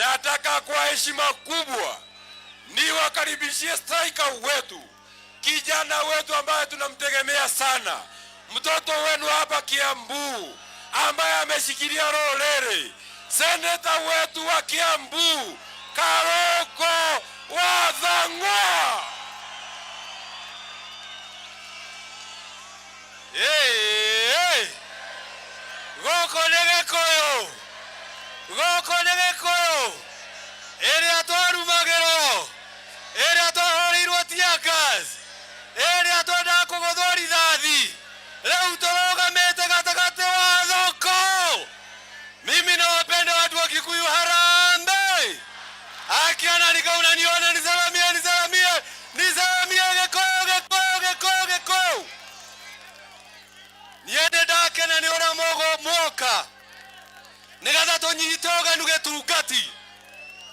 nataka kwa heshima kubwa niwakaribishie striker wetu, kijana wetu ambaye tunamtegemea sana, mtoto wenu hapa Kiambu ambaye ameshikilia rolere, seneta wetu wa Kiambu Karoko Wathang'wa. Goko negeko ere atwarumagero ere atwahorirwo tiakas ere atwenda kugothori thathi leo torogamete gatagate wa thoko. Mimi nawapenda watu wa Kikuyu, harambe akiana nikauna nione nisalamie geko niende dake na niona mogo moka nigatha tonyite ogani getungati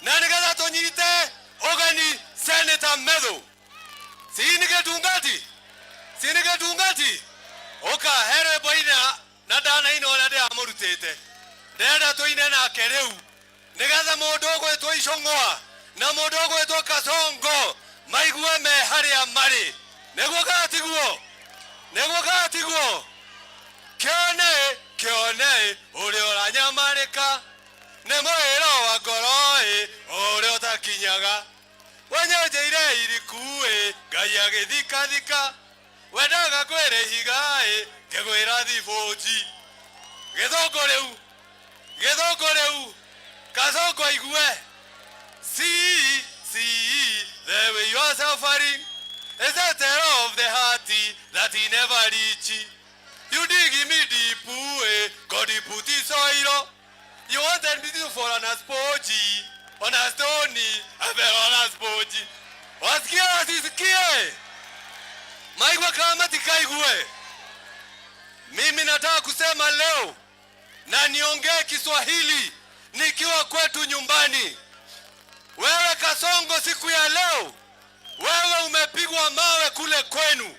na nigatha tonyite ogani Senator Medho sini getungati oka here boina na dana ino na de amurutete ndenda toine na kereu nigatha mondogo etwo Icong'wa na mondogo etwo Kasongo maigwe me haria mari neguo gatiguo kione uri oranyamarika ne mwero wa ngoroi uri utakinyaga wanyejeire irikuwe Ngai agithika wendaga kwere higae ngegwira thiboji githongo riu Kasongo igwe see the way you are suffering is a terror of the heart that he never reach. You dig me deep, God put his oil. You wanted me to fall on a spoji, on a stony, I fell on a spoji. What's here is here? Maigwa kama tikaigwe. Mimi nataka kusema leo na niongee Kiswahili nikiwa kwetu nyumbani. Wewe Kasongo, siku ya leo wewe umepigwa mawe kule kwenu.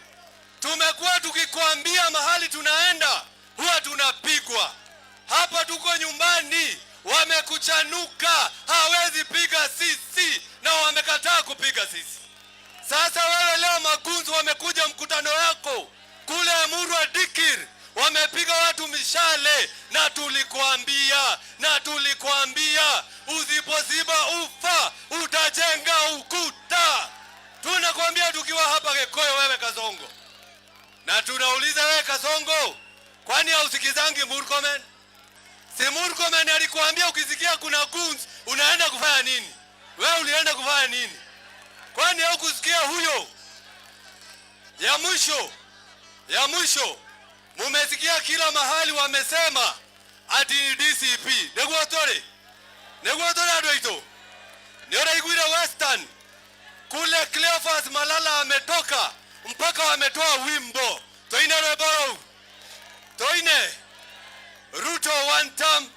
Tumekuwa tukikwambia mahali tunaenda huwa tunapigwa. Hapa tuko nyumbani wamekuchanuka, hawezi piga sisi na wamekataa kupiga sisi. Sasa wewe leo magunzu wamekuja mkutano yako kule Amurwa Dikir, wamepiga watu mishale na tulikuambia usipoziba ufa utajenga ukuta. Tunakwambia tukiwa hapa Gikuyu wewe Kasongo. Na tunauliza wewe Kasongo, kwani hausikizangi Murkomen? Si Murkomen alikuambia ukisikia kuna guns unaenda kufanya nini? Wewe ulienda kufanya nini? Kwani haukusikia huyo? Ya mwisho mumesikia kila mahali wamesema ati DCP Neguotore adoito niora iguira Western kule Cleophas Malala ametoka mpaka wametoa wimbo toine reboro toine Ruto one term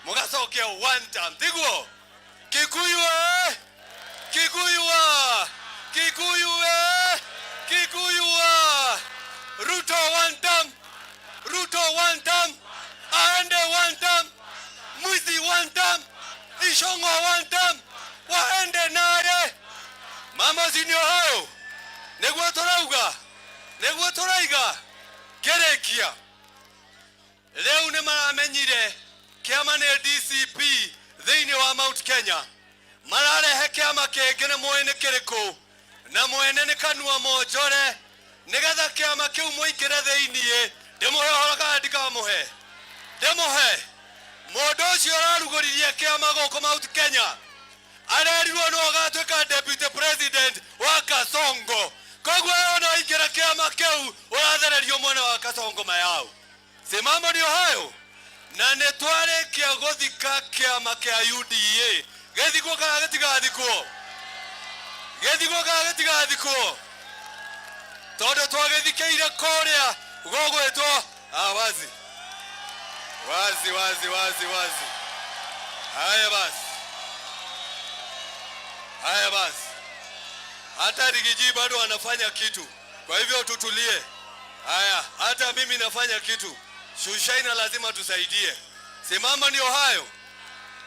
mugasoke one term tiguo Kikuyu Ruto one term Aende one term Muizi one term Icong'wa one term waende nare mama zinio hayo neguo turaiga gerekia leo ne maramenyire kiama ne DCP thiini wa Mount Kenya mararehe kiama kengene moene kiriko na moene ne kanua monjore nigetha kiama kiu moikire thiini demuhe horoka ndikamuhe demuhe mundu ucio araruguririe kiama goko Mount Kenya arerirwo no agatwika deputy president wa Kasongo. Kogwo ona ikira kiama kiu urathererio mwena wa Kasongo mayao simamo ndio hayo na netware kia gothika kiama kia UDA gethiko kana getigathiko todo twagethikeire korea gogwetwo wazi haya basi hata Rigiji bado anafanya kitu, kwa hivyo tutulie. Haya, hata mimi nafanya kitu, Shushaina lazima tusaidie. Simama ndio hayo.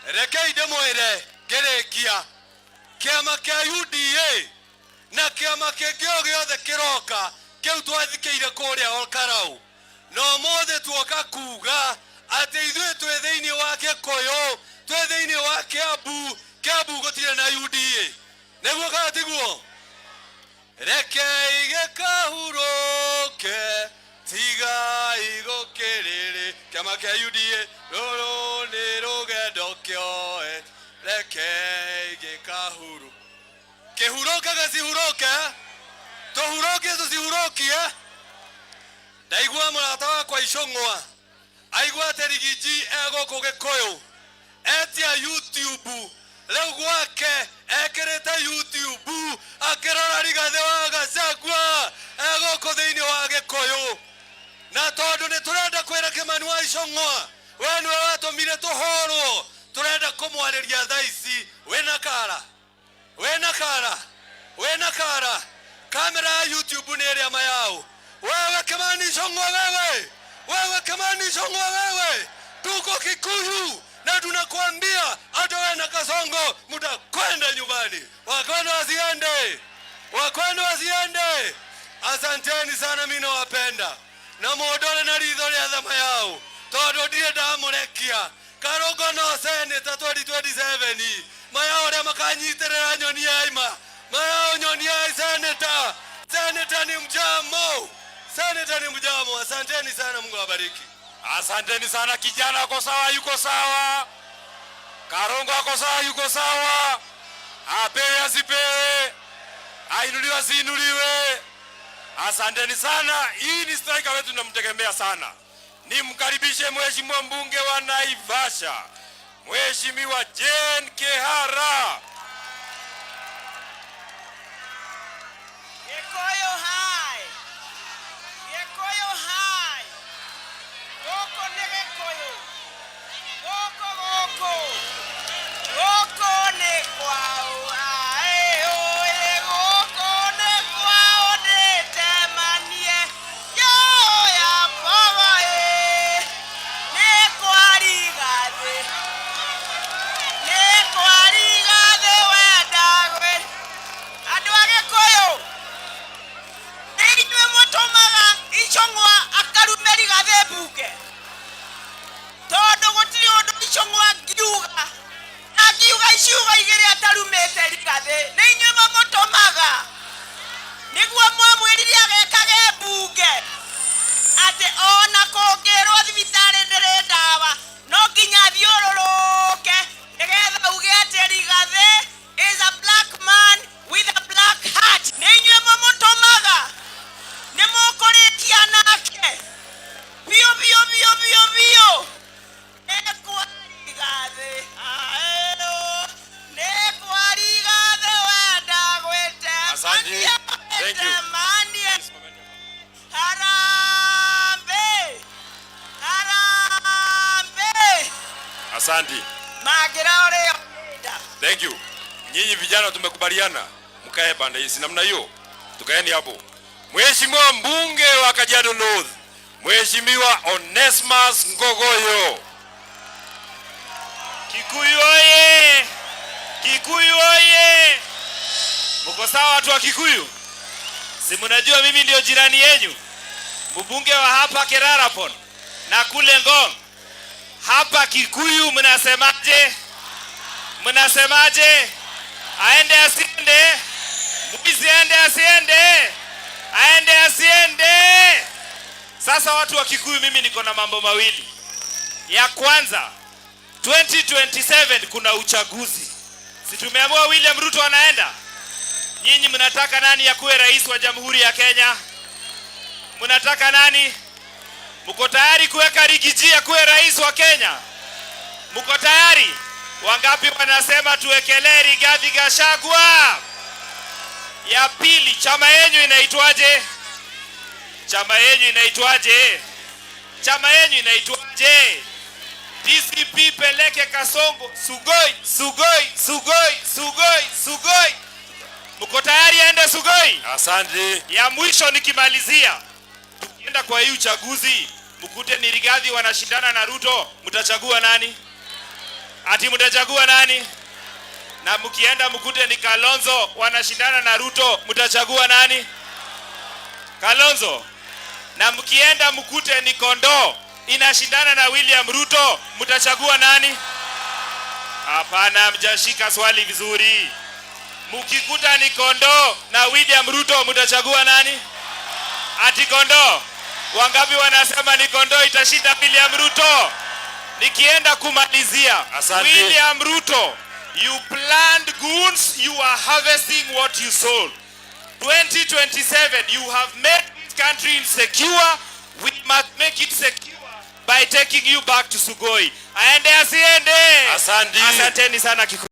Rekei ndimwire ngerekia kiama kia UDA na kiama kingio giothe kiroka kiu twathikiire kuria Olkarau no mothe tuoka kuga ati ithuĩ twĩ thĩinĩ wa Gĩkũyũ twĩ thĩinĩ wa Kiambu gũtirĩ na UDA nĩguo kana tiguo rekei gĩkahurũke tigai gũkĩrĩrĩ kĩama kĩa UDA rũrũ nĩ rũgendo kĩoe rekei gĩkahurũke kĩhurũke gĩcihurũke tũhurũkie tũcihurũkie ndaigua mũrata wakwa Icũng'wa aigua atĩ Rigiji egũkũ Gĩkũyũ etia YouTube rĩu gwake ekĩrĩte YouTube akĩrora Rigathĩ wa Gachagua egũkũ thĩinĩ wa Gĩkũyũ na tondũ nĩ tũrenda kwĩra Kĩmani wa Icũng'wa we nĩwe watũmire tũhorwo tũrenda kũmwarĩria thaa ici wĩna kara kamera ya YouTube nĩ ĩrĩa mayao wewe Kĩmani Icũng'wa wewe Kĩmani Icũng'wa wewe tuko Kikuyu na tunakuambia hata wewe na Kasongo mtakwenda nyumbani wakwenda wasiende asanteni sana mimi nawapenda na muodole na ritho rĩa thama yao tondũ ndirĩ ndamurekia Karũngũ no Senate 2027 mayao rĩa makanyitĩrĩra nyoni yaima mayao nyoni ya Seneta ni mjamo asanteni sana Mungu awabariki. Asanteni sana kijana ako sawa yuko sawa. Karũngũ ako sawa yuko sawa. Apewe asipewe. Ainuliwe asiinuliwe. Asanteni sana. Hii ni striker wetu tunamtegemea sana. Nimkaribishe mheshimiwa mbunge wa Naivasha. Mheshimiwa Jane Kihara. Thank you. Asante. Thank you. Nyinyi vijana tumekubaliana mkae pande hizi namna hiyo. Tukaeni hapo. Mheshimiwa mbunge wa Kajiado North, Mheshimiwa Onesmus Ngogoyo. Kikuyu oye! Kikuyu oye! Mko sawa watu wa Kikuyu? Si mnajua mimi ndio jirani yenu. Mbunge wa hapa Kerarapon na kule Ngong. Hapa Kikuyu mnasemaje? Mnasemaje? Aende asiende? Mwizi aende asiende? Aende asiende? Sasa watu wa Kikuyu mimi niko na mambo mawili. Ya kwanza, 2027 kuna uchaguzi. Si tumeamua William Ruto anaenda? Nyinyi mnataka nani akuwe rais wa Jamhuri ya Kenya? Mnataka nani? Mko tayari kuweka Rigiji akuwe rais wa Kenya? Mko tayari? Wangapi wanasema tuwekelee Rigathi Gachagua? Ya pili, chama yenu inaitwaje? Chama yenu inaitwaje? Chama yenu inaitwaje? DCP peleke Kasongo, Sugoi, Sugoi, Sugoi, Sugoi, Sugoi. Mko tayari aende Sugoi? Asante. Ya mwisho nikimalizia, tukienda kwa hii uchaguzi, mkute ni Rigathi wanashindana na Ruto, mtachagua nani? Ati mtachagua nani? Na mkienda mkute ni Kalonzo wanashindana na Ruto, mtachagua nani? Kalonzo. Na mkienda mkute ni Kondoo inashindana na William Ruto, mtachagua nani? Hapana, mjashika swali vizuri. Mkikuta ni Kondoo na William Ruto, mtachagua nani? Ati Kondoo. Wangapi wanasema ni Kondoo itashinda William Ruto? Nikienda kumalizia, William Ruto, you planned goons, you are harvesting what you sold. 2027, you have made this country insecure. We must make it secure by taking you back to Sugoi. Aende asiende. Asante. Asanteni sana Kikuyu.